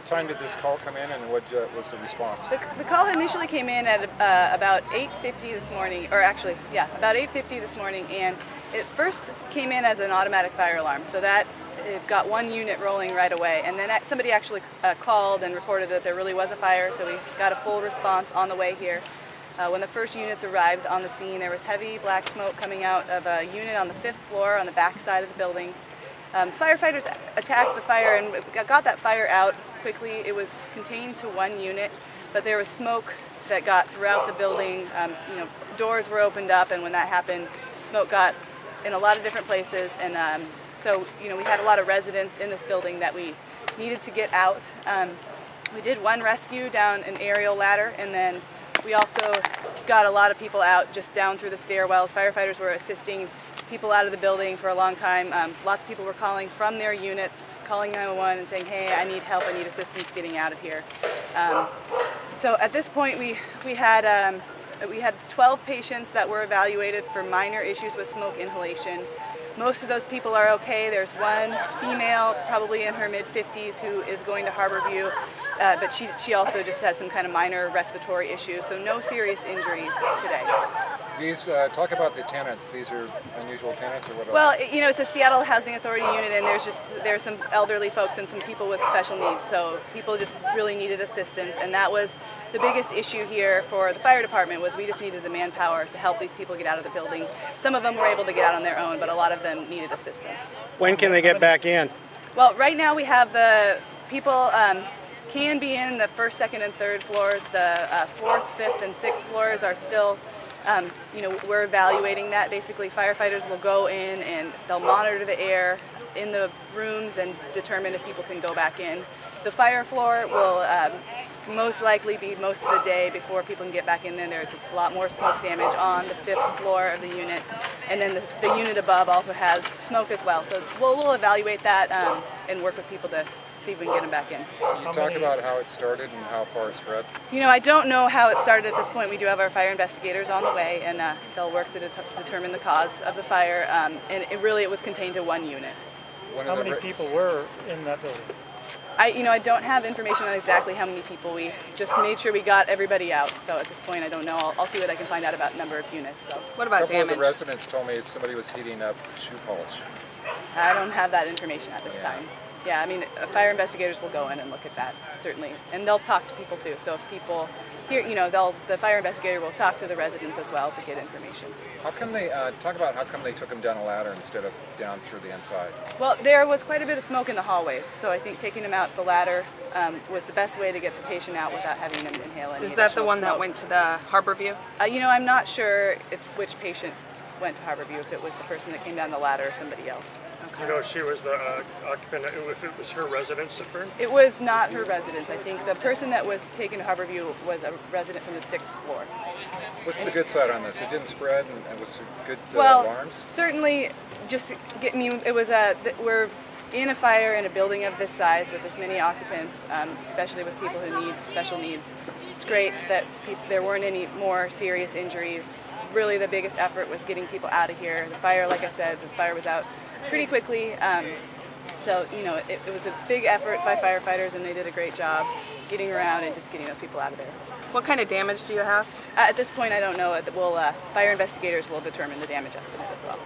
time did this call come in, and what was the response? The call initially came in at about 8:50 this morning, or actually, yeah, about 8:50 this morning, and it first came in as an automatic fire alarm, so that it got one unit rolling right away, and then somebody actually called and reported that there really was a fire, so we got a full response on the way here. When the first units arrived on the scene, there was heavy black smoke coming out of a unit on the 5th floor on the back side of the building. Firefighters attacked the fire and got that fire out quickly. It was contained to one unit, but there was smoke that got throughout the building. Doors were opened up, and when that happened, smoke got in a lot of different places, and so we had a lot of residents in this building that we needed to get out. We did one rescue down an aerial ladder, and then we also got a lot of people out just down through the stairwells. Firefighters were assisting people out of the building for a long time. Lots of people were calling from their units, calling 911 and saying, hey, I need help, I need assistance getting out of here. So at this point we had 12 patients that were evaluated for minor issues with smoke inhalation. Most of those people are okay. There's one female, probably in her mid-50s, who is going to Harborview, but she also just has some kind of minor respiratory issue, so no serious injuries today. These talk about the tenants. These are unusual tenants, or what? Well, it's a Seattle Housing Authority unit, and there's some elderly folks and some people with special needs, so people just really needed assistance, and that was the biggest issue here for the fire department. Was we just needed the manpower to help these people get out of the building. Some of them were able to get out on their own, but a lot of them needed assistance. When can they get back in? Well, right now we have the people can be in the 1st, 2nd, and 3rd floors. The 4th, 5th, and 6th floors are still, we're evaluating that. Basically, firefighters will go in and they'll monitor the air in the rooms and determine if people can go back in. The fire floor will most likely be most of the day before people can get back in there. There's a lot more smoke damage on the 5th floor of the unit, and then the unit above also has smoke as well. So we'll evaluate that and work with people to see if we can get them back in. You talk about how it started and how far it spread. I don't know how it started at this point. We do have our fire investigators on the way, and they'll work to determine the cause of the fire. And it was contained to one unit. How many people were in that building? I don't have information on exactly how many people. We just made sure we got everybody out. So at this point, I don't know. I'll see what I can find out about number of units. So. What about damage? A couple of the residents told me somebody was heating up shoe polish. I don't have that information at this time. Yeah, fire investigators will go in and look at that, certainly. And they'll talk to people too. So if people hear, the fire investigator will talk to the residents as well to get information. How come they, talk about how come they took them down a ladder instead of down through the inside? Well, there was quite a bit of smoke in the hallways, so I think taking them out the ladder was the best way to get the patient out without having them inhale any Is that the one smoke. that went to the Harborview? I'm not sure which patient went to Harborview, if it was the person that came down the ladder or somebody else. Okay. She was the occupant, if it was her residence that burned? It was not her residence. I think the person that was taken to Harborview was a resident from the 6th floor. What's the good side on this? It didn't spread, and it was good well, alarms? Certainly, it was we're in a fire in a building of this size with this many occupants, especially with people who need special needs. It's great that there weren't any more serious injuries. Really, the biggest effort was getting people out of here. The fire, like I said, the fire was out pretty quickly. So, it was a big effort by firefighters, and they did a great job getting around and just getting those people out of there. What kind of damage do you have? At this point, I don't know. Fire investigators will determine the damage estimate as well.